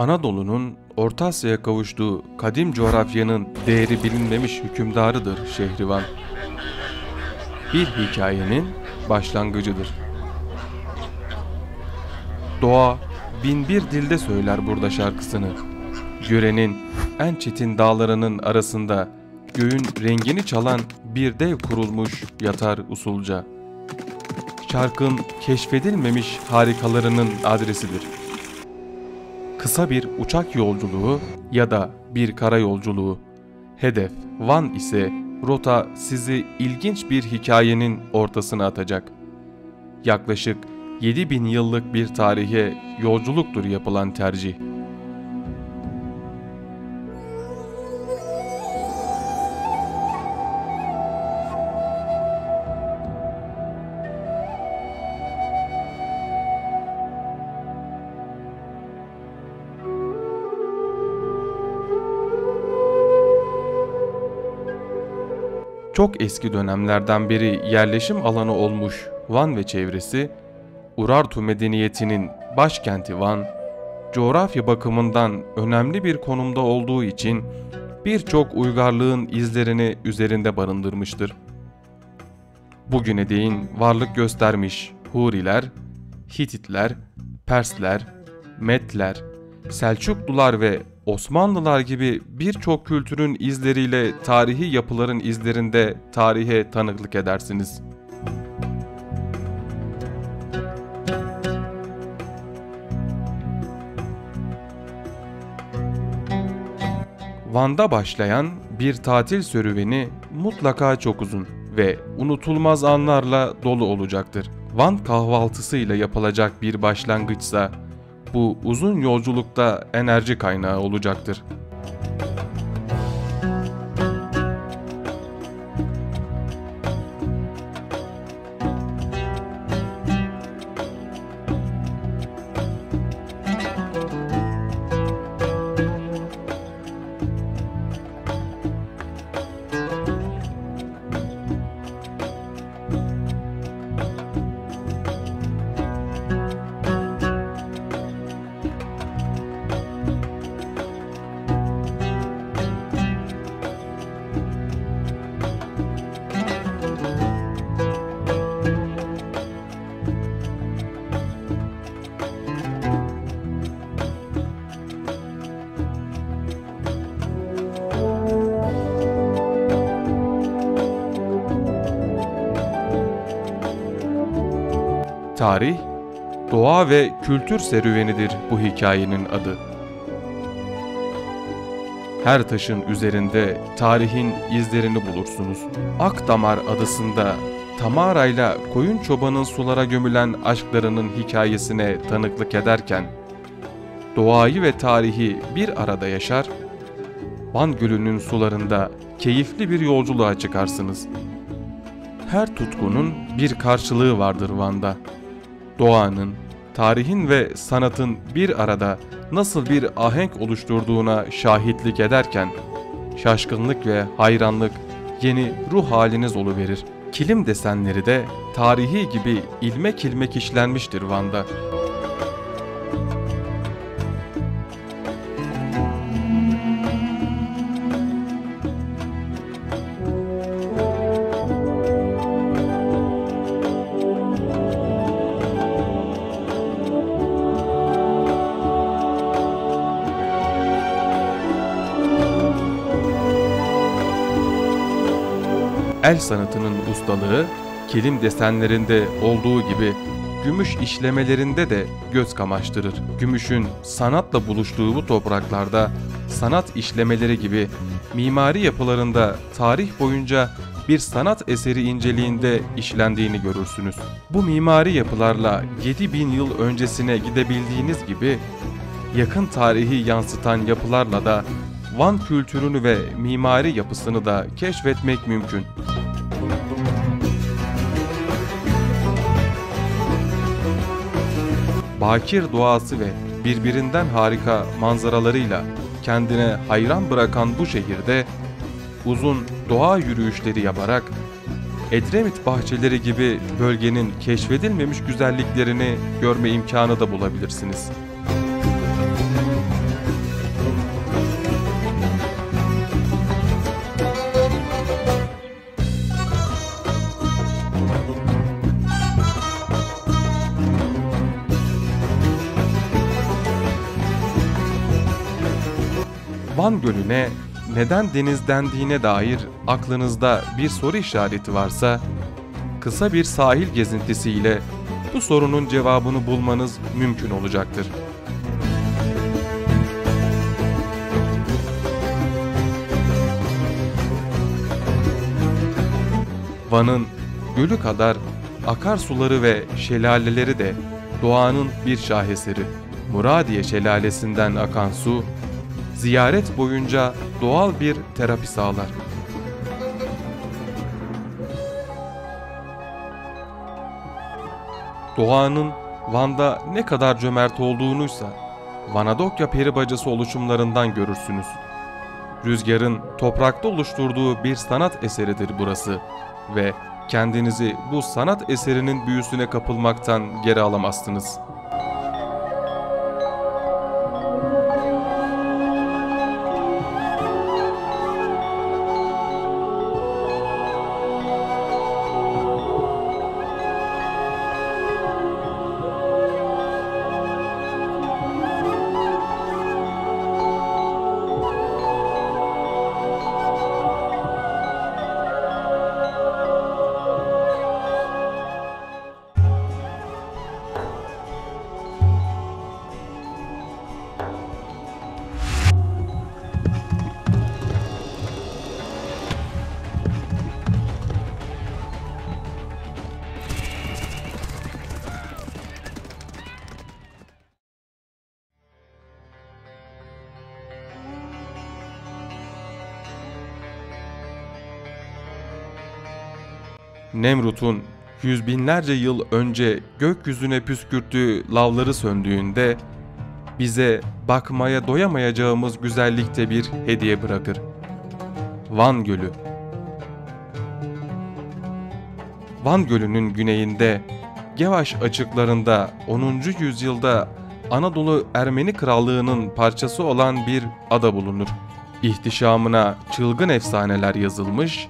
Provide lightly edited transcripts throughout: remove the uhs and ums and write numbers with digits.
Anadolu'nun Orta Asya'ya kavuştuğu kadim coğrafyanın değeri bilinmemiş hükümdarıdır Şehrivan. Bir hikayenin başlangıcıdır. Doğa binbir dilde söyler burada şarkısını. Görenin en çetin dağlarının arasında göğün rengini çalan bir dev kurulmuş yatar usulca. Şarkın keşfedilmemiş harikalarının adresidir. Kısa bir uçak yolculuğu ya da bir kara yolculuğu. Hedef Van ise rota sizi ilginç bir hikayenin ortasına atacak. Yaklaşık 7000 yıllık bir tarihe yolculuktur yapılan tercih. Çok eski dönemlerden beri yerleşim alanı olmuş Van ve çevresi, Urartu medeniyetinin başkenti Van, coğrafya bakımından önemli bir konumda olduğu için birçok uygarlığın izlerini üzerinde barındırmıştır. Bugüne değin varlık göstermiş Huriler, Hititler, Persler, Medler, Selçuklular ve Osmanlılar gibi birçok kültürün izleriyle tarihi yapıların izlerinde tarihe tanıklık edersiniz. Van'da başlayan bir tatil serüveni mutlaka çok uzun ve unutulmaz anlarla dolu olacaktır. Van kahvaltısıyla yapılacak bir başlangıçsa bu uzun yolculukta enerji kaynağı olacaktır. Tarih, doğa ve kültür serüvenidir bu hikayenin adı. Her taşın üzerinde tarihin izlerini bulursunuz. Akdamar adasında Tamara ile koyun çobanın sulara gömülen aşklarının hikayesine tanıklık ederken, doğayı ve tarihi bir arada yaşar, Van Gölü'nün sularında keyifli bir yolculuğa çıkarsınız. Her tutkunun bir karşılığı vardır Van'da. Doğanın, tarihin ve sanatın bir arada nasıl bir ahenk oluşturduğuna şahitlik ederken, şaşkınlık ve hayranlık yeni ruh haliniz oluverir. Kilim desenleri de tarihi gibi ilmek ilmek işlenmiştir Van'da. El sanatının ustalığı, kilim desenlerinde olduğu gibi gümüş işlemelerinde de göz kamaştırır. Gümüşün sanatla buluştuğu bu topraklarda sanat işlemeleri gibi mimari yapılarında tarih boyunca bir sanat eseri inceliğinde işlendiğini görürsünüz. Bu mimari yapılarla 7000 yıl öncesine gidebildiğiniz gibi yakın tarihi yansıtan yapılarla da Van kültürünü ve mimari yapısını da keşfetmek mümkün. Bakir doğası ve birbirinden harika manzaralarıyla kendine hayran bırakan bu şehirde uzun doğa yürüyüşleri yaparak Edremit bahçeleri gibi bölgenin keşfedilmemiş güzelliklerini görme imkanı da bulabilirsiniz. Van Gölü'ne neden deniz dendiğine dair aklınızda bir soru işareti varsa, kısa bir sahil gezintisiyle bu sorunun cevabını bulmanız mümkün olacaktır. Van'ın gölü kadar akarsuları ve şelaleleri de doğanın bir şaheseri. Muradiye Şelalesi'nden akan su, ziyaret boyunca doğal bir terapi sağlar. Doğanın Van'da ne kadar cömert olduğunuysa Vanadokya peribacası oluşumlarından görürsünüz. Rüzgarın toprakta oluşturduğu bir sanat eseridir burası ve kendinizi bu sanat eserinin büyüsüne kapılmaktan geri alamazsınız. Nemrut'un yüz binlerce yıl önce gökyüzüne püskürttüğü lavları söndüğünde bize bakmaya doyamayacağımız güzellikte bir hediye bırakır. Van Gölü. Van Gölü'nün güneyinde Gevaş açıklarında 10. yüzyılda Anadolu Ermeni Krallığı'nın parçası olan bir ada bulunur. İhtişamına çılgın efsaneler yazılmış,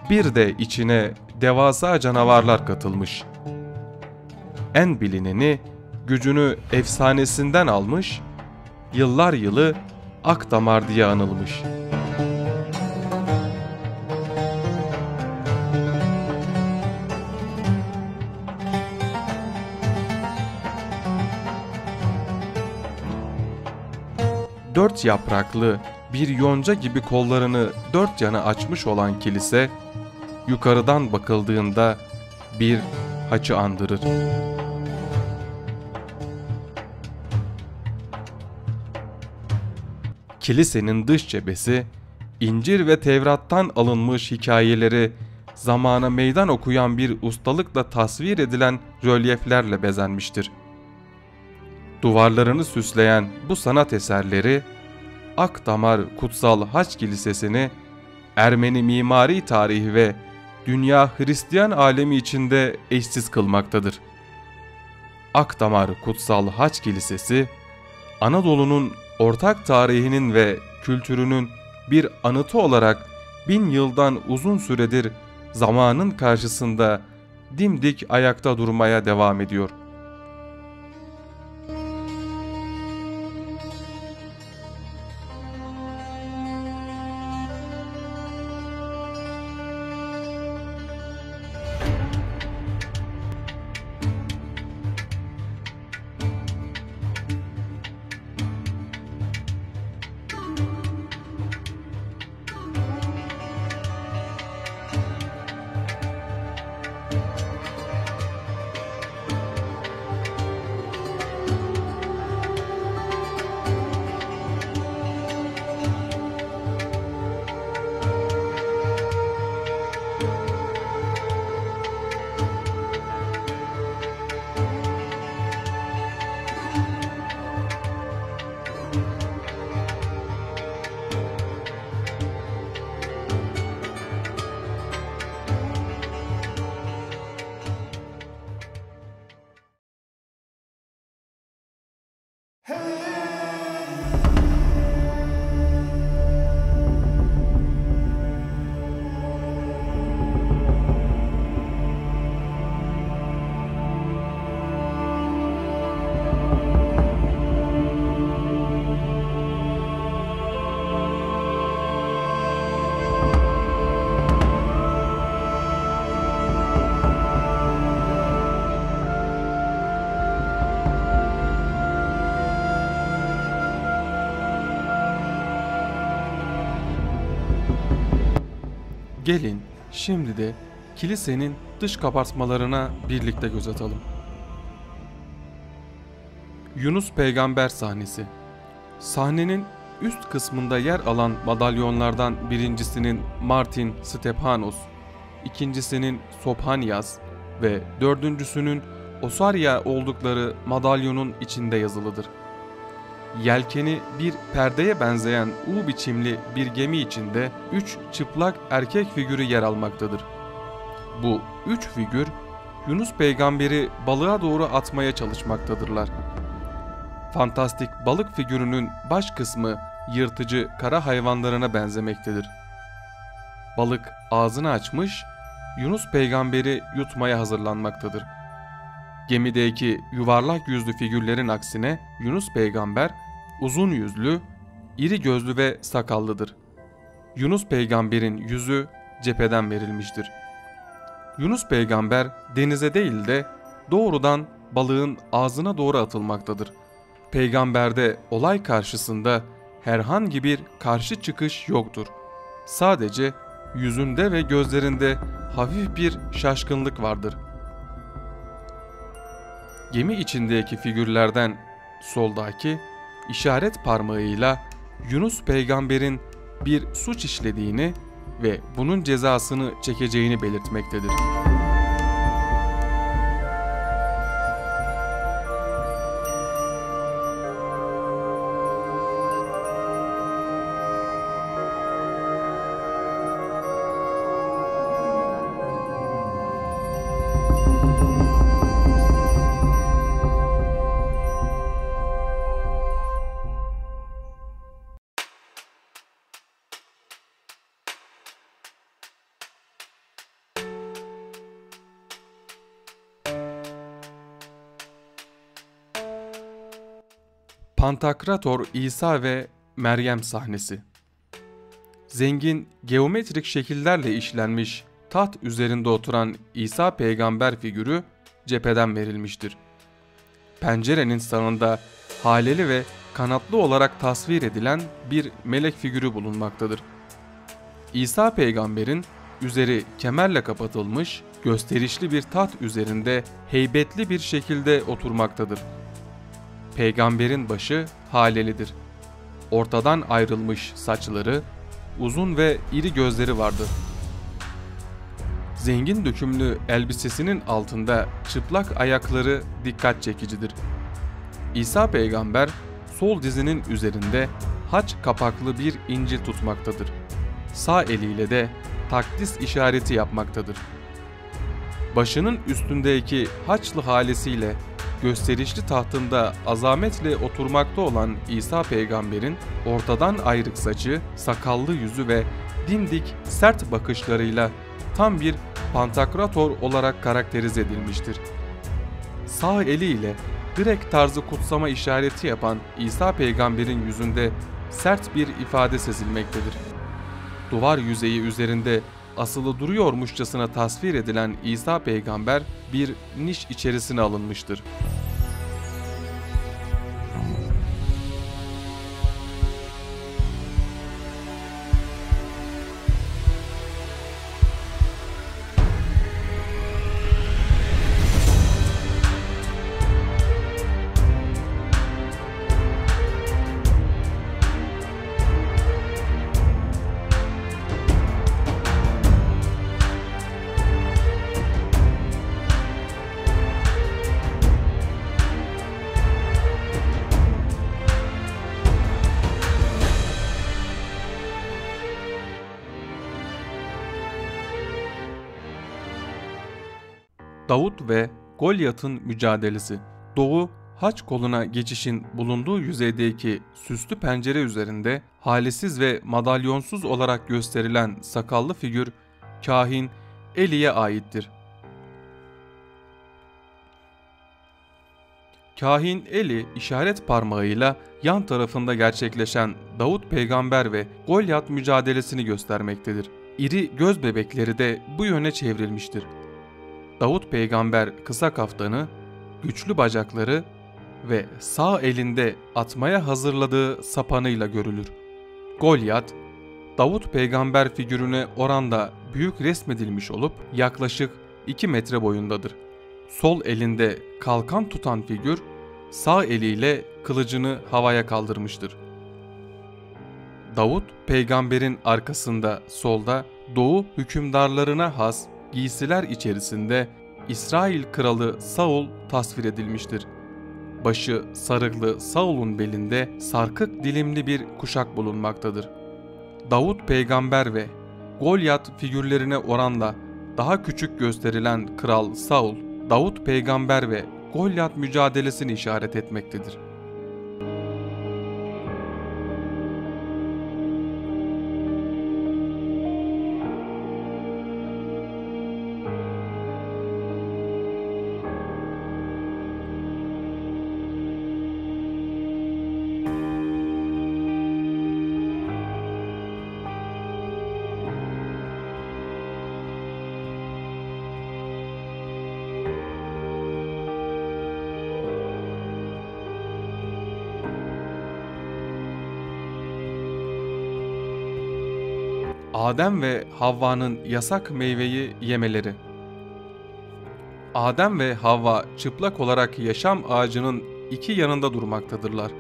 bir de içine devasa canavarlar katılmış. En bilineni gücünü efsanesinden almış, yıllar yılı Akdamar diye anılmış. Dört yapraklı bir yonca gibi kollarını dört yana açmış olan kilise, yukarıdan bakıldığında bir haçı andırır. Kilisenin dış cephesi, İncil ve Tevrat'tan alınmış hikayeleri zamana meydan okuyan bir ustalıkla tasvir edilen rölyeflerle bezenmiştir. Duvarlarını süsleyen bu sanat eserleri, Akdamar Kutsal Haç Kilisesi'ni Ermeni mimari tarihi ve dünya Hristiyan alemi içinde eşsiz kılmaktadır. Akdamar Kutsal Haç Kilisesi, Anadolu'nun ortak tarihinin ve kültürünün bir anıtı olarak 1000 yıldan uzun süredir zamanın karşısında dimdik ayakta durmaya devam ediyor. Gelin şimdi de kilisenin dış kapatmalarına birlikte göz atalım. Yunus Peygamber sahnesi. Sahnenin üst kısmında yer alan madalyonlardan birincisinin Martin Stephanos, ikincisinin Sophanias ve dördüncüsünün Osarya oldukları madalyonun içinde yazılıdır. Yelkeni bir perdeye benzeyen U biçimli bir gemi içinde 3 çıplak erkek figürü yer almaktadır. Bu 3 figür Yunus peygamberi balığa doğru atmaya çalışmaktadırlar. Fantastik balık figürünün baş kısmı yırtıcı kara hayvanlarına benzemektedir. Balık ağzını açmış, Yunus peygamberi yutmaya hazırlanmaktadır. Gemideki yuvarlak yüzlü figürlerin aksine Yunus peygamber uzun yüzlü, iri gözlü ve sakallıdır. Yunus peygamberin yüzü cepheden verilmiştir. Yunus peygamber denize değil de doğrudan balığın ağzına doğru atılmaktadır. Peygamberde olay karşısında herhangi bir karşı çıkış yoktur. Sadece yüzünde ve gözlerinde hafif bir şaşkınlık vardır. Gemi içindeki figürlerden soldaki işaret parmağıyla Yunus peygamberin bir suç işlediğini ve bunun cezasını çekeceğini belirtmektedir. Pantokrator İsa ve Meryem sahnesi. Zengin geometrik şekillerle işlenmiş taht üzerinde oturan İsa peygamber figürü cepheden verilmiştir. Pencerenin sağında haleli ve kanatlı olarak tasvir edilen bir melek figürü bulunmaktadır. İsa peygamberin üzeri kemerle kapatılmış, gösterişli bir taht üzerinde heybetli bir şekilde oturmaktadır. Peygamberin başı halelidir. Ortadan ayrılmış saçları, uzun ve iri gözleri vardır. Zengin dökümlü elbisesinin altında çıplak ayakları dikkat çekicidir. İsa peygamber sol dizinin üzerinde haç kapaklı bir İncil tutmaktadır. Sağ eliyle de takdis işareti yapmaktadır. Başının üstündeki haçlı halesiyle gösterişli tahtında azametle oturmakta olan İsa peygamberin ortadan ayrık saçı, sakallı yüzü ve dimdik sert bakışlarıyla tam bir pantokrator olarak karakterize edilmiştir. Sağ eliyle Grek tarzı kutsama işareti yapan İsa peygamberin yüzünde sert bir ifade sezilmektedir. Duvar yüzeyi üzerinde asılı duruyormuşçasına tasvir edilen İsa peygamber bir niş içerisine alınmıştır. Davut ve Golyat'ın mücadelesi. Doğu haç koluna geçişin bulunduğu yüzeydeki süslü pencere üzerinde halesiz ve madalyonsuz olarak gösterilen sakallı figür kahin Eli'ye aittir. Kahin Eli işaret parmağıyla yan tarafında gerçekleşen Davut peygamber ve Golyat mücadelesini göstermektedir. İri göz bebekleri de bu yöne çevrilmiştir. Davut peygamber kısa kaftanı, güçlü bacakları ve sağ elinde atmaya hazırladığı sapanıyla görülür. Golyat, Davut peygamber figürüne oranda büyük resmedilmiş olup yaklaşık 2 metre boyundadır. Sol elinde kalkan tutan figür sağ eliyle kılıcını havaya kaldırmıştır. Davut peygamberin arkasında solda Doğu hükümdarlarına has giysiler içerisinde İsrail kralı Saul tasvir edilmiştir. Başı sarıklı Saul'un belinde sarkık dilimli bir kuşak bulunmaktadır. Davut peygamber ve Golyat figürlerine oranla daha küçük gösterilen kral Saul, Davut peygamber ve Golyat mücadelesini işaret etmektedir. Adem ve Havva'nın yasak meyveyi yemeleri. Adem ve Havva çıplak olarak yaşam ağacının iki yanında durmaktadırlar.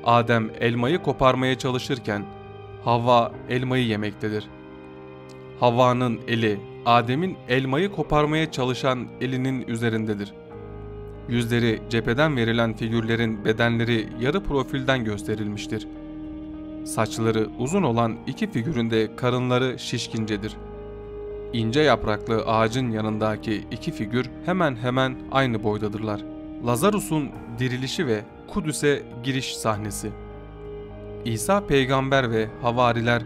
Adem elmayı koparmaya çalışırken Havva elmayı yemektedir. Havva'nın eli Adem'in elmayı koparmaya çalışan elinin üzerindedir. Yüzleri cepheden verilen figürlerin bedenleri yarı profilden gösterilmiştir. Saçları uzun olan iki figürün de karınları şişkincedir. İnce yapraklı ağacın yanındaki iki figür hemen hemen aynı boydadırlar. Lazarus'un dirilişi ve Kudüs'e giriş sahnesi. İsa peygamber ve havariler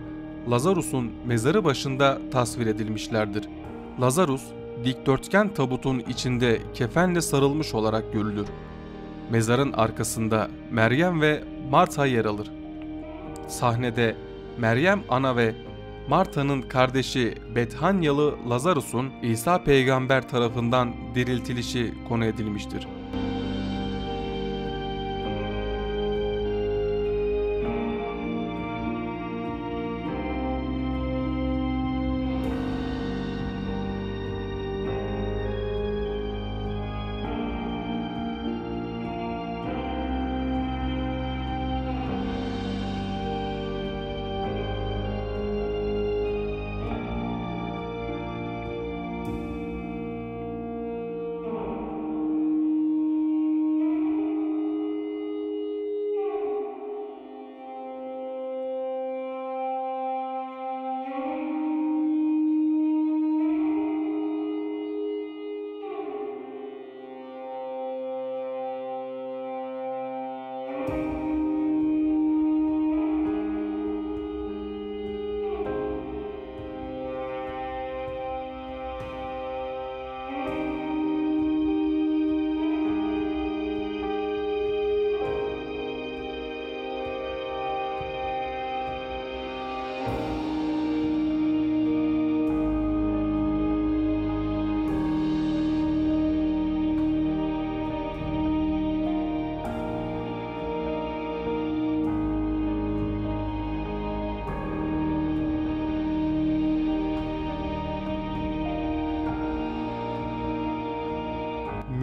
Lazarus'un mezarı başında tasvir edilmişlerdir. Lazarus, dikdörtgen tabutun içinde kefenle sarılmış olarak görülür. Mezarın arkasında Meryem ve Marta yer alır. Sahnede Meryem ana ve Marta'nın kardeşi Bethanyalı Lazarus'un İsa peygamber tarafından diriltilişi konu edilmiştir.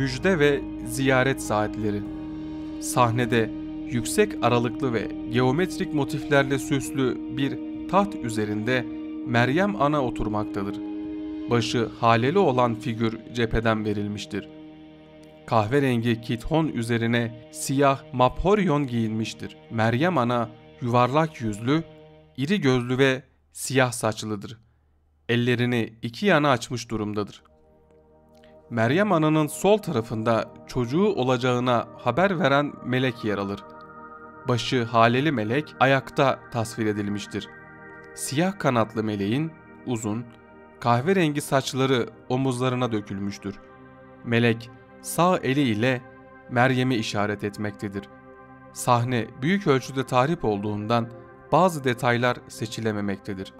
Müjde ve ziyaret saatleri. Sahnede yüksek aralıklı ve geometrik motiflerle süslü bir taht üzerinde Meryem ana oturmaktadır. Başı haleli olan figür cepheden verilmiştir. Kahverengi kithon üzerine siyah maporion giyinmiştir. Meryem ana yuvarlak yüzlü, iri gözlü ve siyah saçlıdır. Ellerini iki yana açmış durumdadır. Meryem Ana'nın sol tarafında çocuğu olacağına haber veren melek yer alır. Başı haleli melek ayakta tasvir edilmiştir. Siyah kanatlı meleğin uzun, kahverengi saçları omuzlarına dökülmüştür. Melek sağ eli ile Meryem'i işaret etmektedir. Sahne büyük ölçüde tahrip olduğundan bazı detaylar seçilememektedir.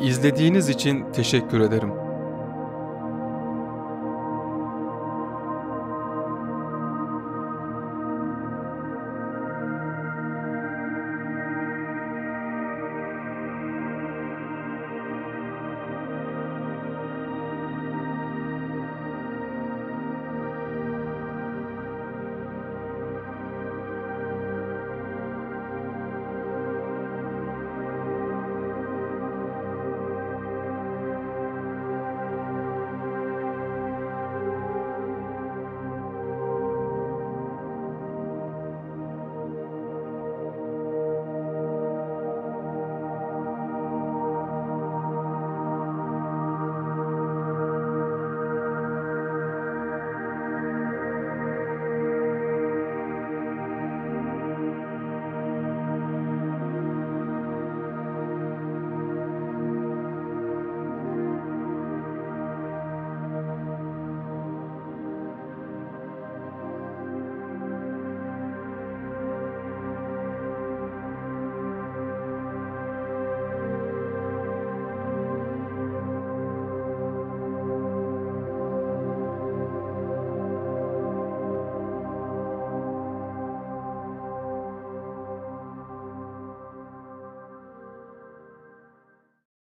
İzlediğiniz için teşekkür ederim.